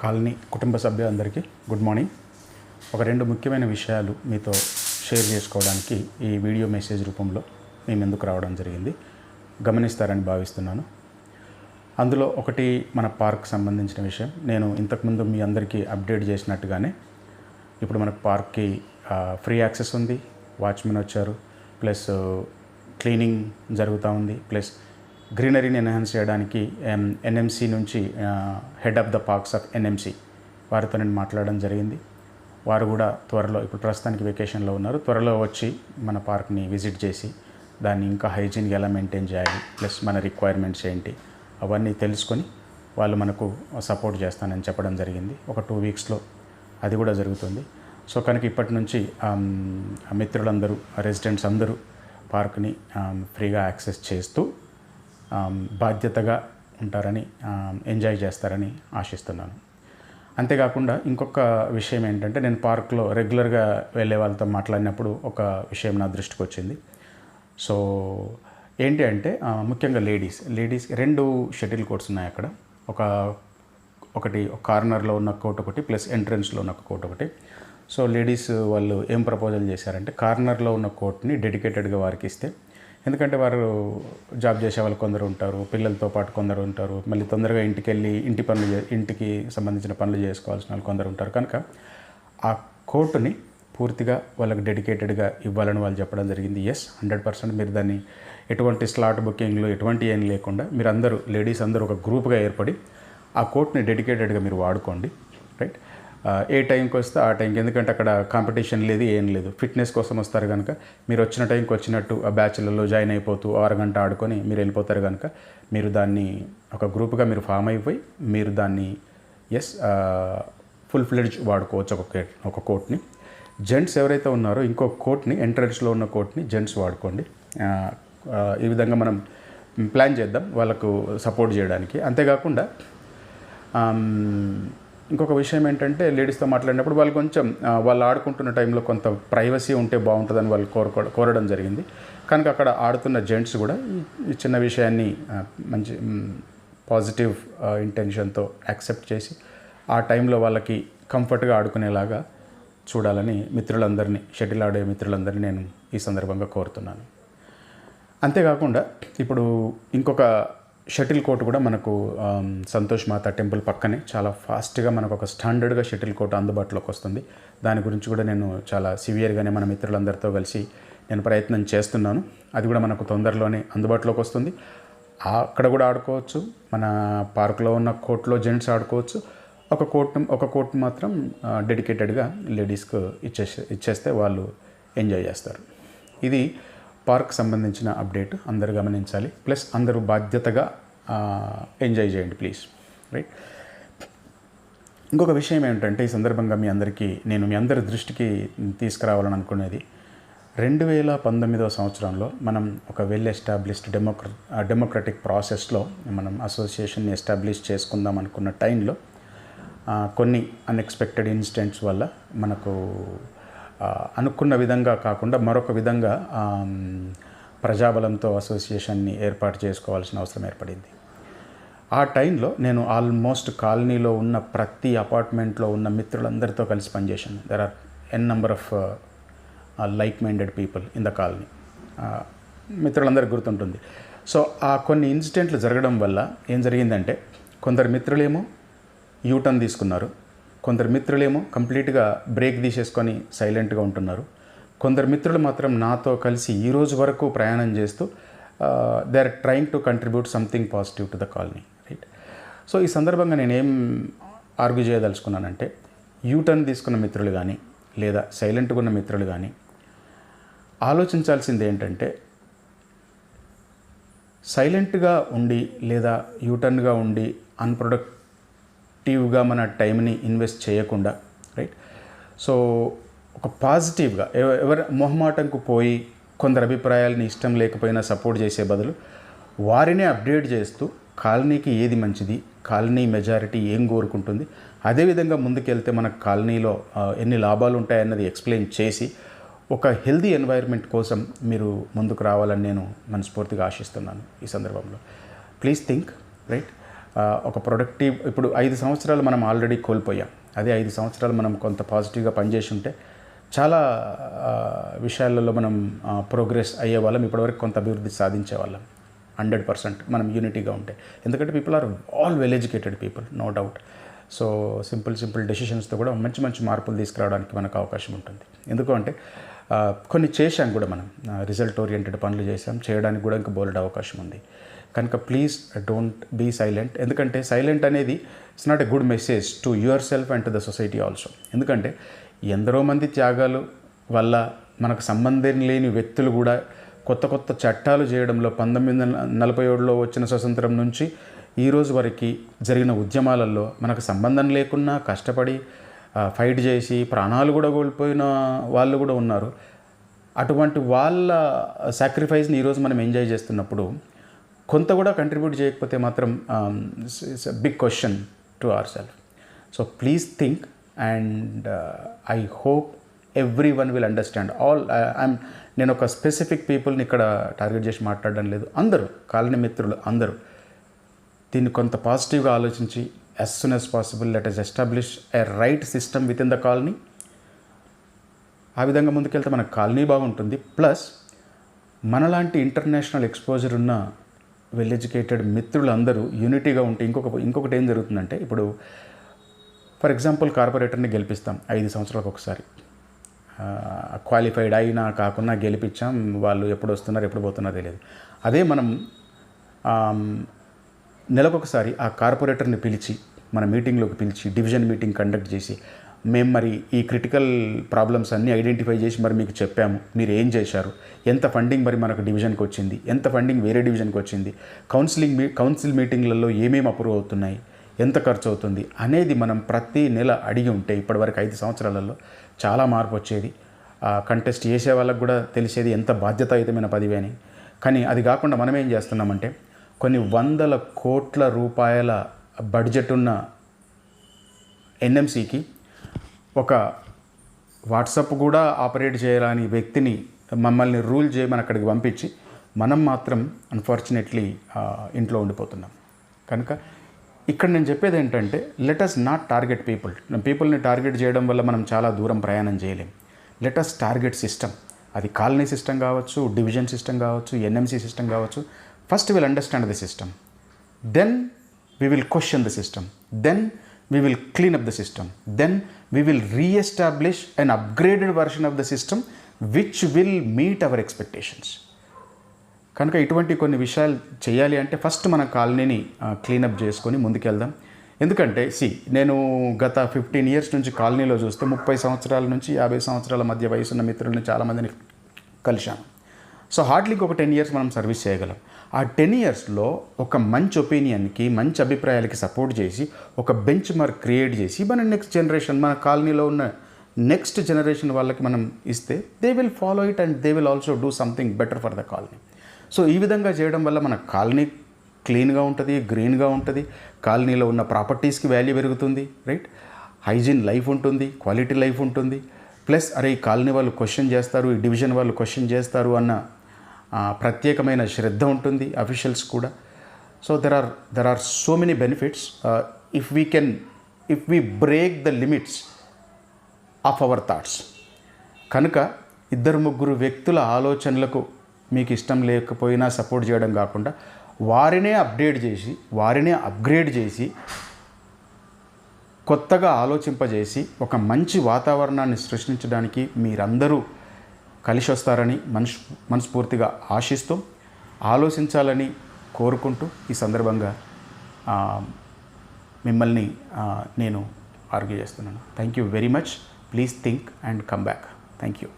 Colony కుటుంబ సభ్యులందరికీ good morning. ఒక రెండు ముఖ్యమైన విషయాలు మీతో షేర్ చేసుకోవడానికి ఈ వీడియో మెసేజ్ రూపంలో మీ ముందుకు రావడం జరిగింది. గమనిస్తారని భావిస్తున్నాను. అందులో ఒకటి మన పార్క్ సంబంధించిన విషయం. నేను ఇంతకుముందు మీ అందరికీ అప్డేట్ చేసినట్టుగానే ఇప్పుడు మనకు పార్క్కి ఫ్రీ యాక్సెస్ ఉంది. వాచ్మెన్ వచ్చారు, ప్లస్ క్లీనింగ్ జరుగుతూ ఉంది, ప్లస్ గ్రీనరీని ఎన్హాన్స్ చేయడానికి ఎన్ఎంసీ నుంచి head of the parks of NMC వారితో నేను మాట్లాడడం జరిగింది. వారు కూడా త్వరలో, ఇప్పుడు ప్రస్తుతానికి వెకేషన్లో ఉన్నారు, త్వరలో వచ్చి మన పార్క్ని విజిట్ చేసి దాన్ని ఇంకా హైజీన్గా ఎలా మెయింటైన్ చేయాలి, ప్లస్ మన రిక్వైర్మెంట్స్ ఏంటి అవన్నీ తెలుసుకొని వాళ్ళు మనకు సపోర్ట్ చేస్తానని చెప్పడం జరిగింది. ఒక 2 వీక్స్లో అది కూడా జరుగుతుంది. సో కనుక ఇప్పటి నుంచి మిత్రులందరూ, రెసిడెంట్స్ అందరూ పార్క్ని ఫ్రీగా యాక్సెస్ చేస్తూ బాధ్యతగా ఉంటారని, ఎంజాయ్ చేస్తారని ఆశిస్తున్నాను. అంతేకాకుండా ఇంకొక విషయం ఏంటంటే, నేను పార్క్లో రెగ్యులర్గా వెళ్ళే వాళ్ళతో మాట్లాడినప్పుడు ఒక విషయం నా దృష్టికి వచ్చింది. సో ఏంటి అంటే, ముఖ్యంగా లేడీస్ 2 షటిల్ కోర్ట్స్ ఉన్నాయి అక్కడ. ఒకటి కార్నర్లో ఉన్న కోర్ట్ ఒకటి, ప్లస్ ఎంట్రన్స్లో ఉన్న కోర్ట్ ఒకటి. సో లేడీస్ వాళ్ళు ఏం ప్రపోజల్ చేశారంటే, కార్నర్లో ఉన్న కోర్ట్ని డెడికేటెడ్గా వారికి ఇస్తే, ఎందుకంటే వారు జాబ్ చేసే వాళ్ళు కొందరు ఉంటారు, పిల్లలతో పాటు కొందరు ఉంటారు, మళ్ళీ తొందరగా ఇంటికి వెళ్ళి ఇంటికి సంబంధించిన పనులు చేసుకోవాల్సిన వాళ్ళు కొందరు ఉంటారు. కనుక ఆ కోర్టుని పూర్తిగా వాళ్ళకి డెడికేటెడ్గా ఇవ్వాలని వాళ్ళు చెప్పడం జరిగింది. 100% మీరు దాన్ని ఎటువంటి స్లాట్ బుకింగ్లు ఎటువంటి ఏం లేకుండా మీరు అందరూ, లేడీస్ అందరూ ఒక గ్రూప్గా ఏర్పడి ఆ కోర్ట్ని డెడికేటెడ్గా మీరు వాడుకోండి. రైట్? ఏ టైంకి వస్తే ఆ టైంకి, ఎందుకంటే అక్కడ కాంపిటీషన్ లేదు, ఏం లేదు. ఫిట్నెస్ కోసం వస్తారు కనుక మీరు వచ్చిన టైంకి వచ్చినట్టు ఆ బ్యాచ్లలో జాయిన్ అయిపోతూ 6 గంట ఆడుకొని మీరు వెళ్ళిపోతారు కనుక మీరు దాన్ని ఒక గ్రూప్గా మీరు ఫామ్ అయిపోయి మీరు దాన్ని ఫుల్ ఫ్లెడ్జ్ వాడుకోవచ్చు. ఒక కోర్ట్ని జెంట్స్ ఎవరైతే ఉన్నారో ఇంకో కోర్ట్ని, ఎంట్రన్స్లో ఉన్న కోర్ట్ని జెంట్స్ వాడుకోండి. ఈ విధంగా మనం ప్లాన్ చేద్దాం వాళ్ళకు సపోర్ట్ చేయడానికి. అంతేకాకుండా ఇంకొక విషయం ఏంటంటే, లేడీస్తో మాట్లాడినప్పుడు వాళ్ళు కొంచెం వాళ్ళు ఆడుకుంటున్న టైంలో కొంత ప్రైవసీ ఉంటే బాగుంటుందని వాళ్ళు కోరడం జరిగింది. కనుక అక్కడ ఆడుతున్న జెంట్స్ కూడా ఈ చిన్న విషయాన్ని మంచి పాజిటివ్ ఇంటెన్షన్తో యాక్సెప్ట్ చేసి ఆ టైంలో వాళ్ళకి కంఫర్ట్గా ఆడుకునేలాగా చూడాలని మిత్రులందరినీ, షటిల్ ఆడే మిత్రులందరినీ నేను ఈ సందర్భంగా కోరుతున్నాను. అంతేకాకుండా ఇప్పుడు ఇంకొక షటిల్ కోర్ట్ కూడా మనకు సంతోష్ మాత టెంపుల్ పక్కనే చాలా ఫాస్ట్గా మనకు ఒక స్టాండర్డ్గా షటిల్ కోర్ట్ అందుబాటులోకి వస్తుంది. దాని గురించి కూడా నేను చాలా సివియర్గానే మన మిత్రులందరితో కలిసి నేను ప్రయత్నం చేస్తున్నాను. అది కూడా మనకు తొందరలోనే అందుబాటులోకి వస్తుంది. అక్కడ కూడా ఆడుకోవచ్చు. మన పార్కులో ఉన్న కోర్టులో జెంట్స్ ఆడుకోవచ్చు. ఒక కోర్ట్ మాత్రం డెడికేటెడ్గా లేడీస్కు ఇచ్చేస్తే వాళ్ళు ఎంజాయ్ చేస్తారు. ఇది పార్క్ సంబంధించిన అప్డేట్. అందరూ గమనించాలి, ప్లస్ అందరూ బాధ్యతగా ఎంజాయ్ చేయండి ప్లీజ్. రైట్? ఇంకొక విషయం ఏమిటంటే, ఈ సందర్భంగా నేను మీ అందరి దృష్టికి తీసుకురావాలని అనుకునేది, 2019వ సంవత్సరంలో మనం ఒక వెల్ ఎస్టాబ్లిష్డ్ డెమోక్రటిక్ ప్రాసెస్లో మనం అసోసియేషన్ని ఎస్టాబ్లిష్ చేసుకుందాం అనుకున్న టైంలో కొన్ని అన్ఎక్స్పెక్టెడ్ ఇన్సిడెంట్స్ వల్ల మనకు అనుకున్న విధంగా కాకుండా మరొక విధంగా ప్రజాబలంతో అసోసియేషన్ని ఏర్పాటు చేసుకోవాల్సిన అవసరం ఏర్పడింది. ఆ టైంలో నేను ఆల్మోస్ట్ కాలనీలో ఉన్న ప్రతి అపార్ట్మెంట్లో ఉన్న మిత్రులందరితో కలిసి పనిచేశాను. There are n number of like minded people in the colony. మిత్రులందరికీ గుర్తుంటుంది. సో ఆ కొన్ని ఇన్సిడెంట్లు జరగడం వల్ల ఏం జరిగిందంటే, కొందరు మిత్రులేమో యూటర్న్ తీసుకున్నారు, కొందరు మిత్రులేమో కంప్లీట్గా బ్రేక్ తీసేసుకొని సైలెంట్గా ఉంటున్నారు, కొందరు మిత్రులు మాత్రం నాతో కలిసి ఈ రోజు వరకు ప్రయాణం చేస్తూ they are trying to contribute something positive to the colony. Right? So ఈ సందర్భంగా నేనేం ఆర్గ్యూ చేయదలుచుకున్నానంటే, యూటర్న్ తీసుకున్న మిత్రులు కానీ లేదా సైలెంట్గా ఉన్న మిత్రులు కానీ ఆలోచించాల్సింది ఏంటంటే, సైలెంట్గా ఉండి లేదా యూటర్న్గా ఉండి అన్ప్రొడక్టివ్గా మన టైంని ఇన్వెస్ట్ చేయకుండా, రైట్, సో ఒక పాజిటివ్గా ఎవరి మొహమాటంకు పోయి కొందరు అభిప్రాయాలని ఇష్టం లేకపోయినా సపోర్ట్ చేసే బదులు వారినే అప్డేట్ చేస్తూ కాలనీకి ఏది మంచిది, కాలనీ మెజారిటీ ఏం కోరుకుంటుంది, అదేవిధంగా ముందుకెళ్తే మన కాలనీలో ఎన్ని లాభాలు ఉంటాయన్నది ఎక్స్ప్లెయిన్ చేసి ఒక హెల్దీ ఎన్వైర్న్మెంట్ కోసం మీరు ముందుకు రావాలని నేను మనస్ఫూర్తిగా ఆశిస్తున్నాను. ఈ సందర్భంలో ప్లీజ్ థింక్, రైట్, ఒక ప్రొడక్టివ్ ఇప్పుడు 5 సంవత్సరాలు మనం ఆల్రెడీ కోల్పోయాం. అదే 5 సంవత్సరాలు మనం కొంత పాజిటివ్గా పనిచేసి ఉంటే చాలా విషయాలలో మనం ప్రోగ్రెస్ అయ్యేవాళ్ళం, ఇప్పటివరకు కొంత అభివృద్ధి సాధించేవాళ్ళం 100% మనం యూనిటీగా ఉంటే. ఎందుకంటే people are all well educated people, no doubt. So simple డెసిషన్స్తో కూడా మంచి మార్పులు తీసుకురావడానికి మనకు అవకాశం ఉంటుంది. ఎందుకు అంటే కొన్ని చేశాం కూడా మనం, రిజల్ట్ ఓరియంటెడ్ పనులు చేసాం, చేయడానికి కూడా ఇంకా బోలెడ్ అవకాశం ఉంది. కనుక ప్లీజ్ డోంట్ బీ సైలెంట్. ఎందుకంటే సైలెంట్ అనేది it's not a good message to your self and to the society also. ఎందుకంటే ఎందరో మంది త్యాగాలు వల్ల మనకు సంబంధం లేని వ్యక్తులు కూడా కొత్త చట్టాలు చేయడంలో 1947లో వచ్చిన స్వతంత్రం నుంచి ఈ రోజు వరకు జరిగిన ఉద్యమాలలో మనకు సంబంధం లేకున్నా కష్టపడి ఫైట్ చేసి ప్రాణాలు కూడా కోల్పోయిన వాళ్ళు కూడా ఉన్నారు. అటువంటి వాళ్ళ సాక్రిఫైస్ని ఈరోజు మనం ఎంజాయ్ చేస్తున్నప్పుడు కొంత కూడా కంట్రిబ్యూట్ చేయకపోతే మాత్రం it's a big question to our self. So please think and I hope everyone will understand all. నేను ఒక స్పెసిఫిక్ పీపుల్ని ఇక్కడ టార్గెట్ చేసి మాట్లాడడం లేదు, అందరూ కాలనీ మిత్రులు అందరూ దీన్ని కొంత పాజిటివ్గా ఆలోచించి as soon as possible let us establish a right system within the colony. ఆ విధంగా ముందుకెళ్తే మన కాలనీ బాగుంటుంది. ప్లస్ మనలాంటి ఇంటర్నేషనల్ ఎక్స్పోజర్ ఉన్న వెల్ ఎడ్యుకేటెడ్ మిత్రులు అందరూ యూనిటీగా ఉంటే ఇంకొకటి ఏం జరుగుతుందంటే, ఇప్పుడు ఫర్ ఎగ్జాంపుల్ కార్పొరేటర్ని గెలిపిస్తాం 5 సంవత్సరాలకు ఒకసారి, క్వాలిఫైడ్ అయినా కాకుండా గెలిపించాం, వాళ్ళు ఎప్పుడు వస్తున్నారు ఎప్పుడు పోతున్నారో తెలియదు. అదే మనం నెలకొకసారి ఆ కార్పొరేటర్ని పిలిచి మన మీటింగ్లోకి పిలిచి డివిజన్ మీటింగ్ కండక్ట్ చేసి మేము మరి ఈ క్రిటికల్ ప్రాబ్లమ్స్ అన్నీ ఐడెంటిఫై చేసి మరి మీకు చెప్పాము, మీరు ఏం చేశారు, ఎంత ఫండింగ్ మరి మనకు డివిజన్కి వచ్చింది, ఎంత ఫండింగ్ వేరే డివిజన్కి వచ్చింది, కౌన్సిల్ మీటింగ్లలో ఏమేమి అప్రూవ్ అవుతున్నాయి, ఎంత ఖర్చు అవుతుంది అనేది మనం ప్రతి నెల అడిగి ఉంటే ఇప్పటివరకు 5 సంవత్సరాలలో చాలా మార్పు వచ్చేది. కంటెస్ట్ చేసే వాళ్ళకు కూడా తెలిసేది ఎంత బాధ్యతాయుతమైన పదవి అని. కానీ అది కాకుండా మనం ఏం చేస్తున్నామంటే కొన్ని 100 కోట్ల రూపాయల బడ్జెట్ ఉన్న ఎన్ఎంసీకి ఒక వాట్సాప్ కూడా ఆపరేట్ చేయరాని వ్యక్తిని మమ్మల్ని రూల్ చేయమని అక్కడికి పంపించి మనం మాత్రం అన్ఫార్చునేట్లీ ఇంట్లో ఉండిపోతున్నాం. కనుక ఇక్కడ నేను చెప్పేది ఏంటంటే లెట్ అస్ నాట్ టార్గెట్ పీపుల్ని టార్గెట్ చేయడం వల్ల మనం చాలా దూరం ప్రయాణం చేయలేం. Let us target system. అది కాలనీ సిస్టమ్ కావచ్చు, డివిజన్ సిస్టమ్ కావచ్చు, ఎన్ఎంసీ సిస్టమ్ కావచ్చు. First we will understand the system, then we will question the system, then we will clean up the system, then we will re-establish an upgraded version of the system which will meet our expectations. కనుక ఇటువంటి కొన్ని విషయాలు చేయాలి అంటే first మన కాలనీని cleanup చేసుకొని ముందుకెళ్దాం. ఎందుకంటే నేను గత 15 years నుంచి కాలనీలో చూస్తే 30 సంవత్సరాల నుంచి 50 సంవత్సరాల మధ్య వయసున్న మిత్రుల్ని చాలామందిని కలిశాను. సో హార్డ్లీ ఒక 10 years మనం సర్వీస్ చేయగలం. ఆ 10 yearsలో ఒక మంచి ఒపీనియన్కి, మంచి అభిప్రాయాలకి సపోర్ట్ చేసి ఒక బెంచ్ మార్క్ క్రియేట్ చేసి మన నెక్స్ట్ జనరేషన్, మన కాలనీలో ఉన్న నెక్స్ట్ జనరేషన్ వాళ్ళకి మనం ఇస్తే they will follow it and they will also do something better for the colony. So ఈ విధంగా చేయడం వల్ల మన కాలనీ క్లీన్గా ఉంటుంది, గ్రీన్గా ఉంటుంది, కాలనీలో ఉన్న ప్రాపర్టీస్కి వాల్యూ పెరుగుతుంది, రైట్, హైజీన్ లైఫ్ ఉంటుంది, క్వాలిటీ లైఫ్ ఉంటుంది. ప్లస్ అరే ఈ కాలనీ వాళ్ళు క్వశ్చన్ చేస్తారు, ఈ డివిజన్ వాళ్ళు క్వశ్చన్ చేస్తారు అన్న ప్రత్యేకమైన శ్రద్ధ ఉంటుంది అఫీషియల్స్ కూడా. So there are so many benefits if we break the limits of our thoughts. కనుక 2-3 వ్యక్తుల ఆలోచనలకు మీకు ఇష్టం లేకపోయినా సపోర్ట్ చేయడం కాకుండా వారినే అప్గ్రేడ్ చేసి కొత్తగా ఆలోచింపజేసి ఒక మంచి వాతావరణాన్ని సృష్టించడానికి మీరందరూ కలిసి వస్తారని మనస్ఫూర్తిగా ఆశిస్తూ ఆలోచించాలని కోరుకుంటూ ఈ సందర్భంగా మిమ్మల్ని నేను ఆర్గ్యూ చేస్తున్నాను. Thank you very much. Please think and come back. Thank you.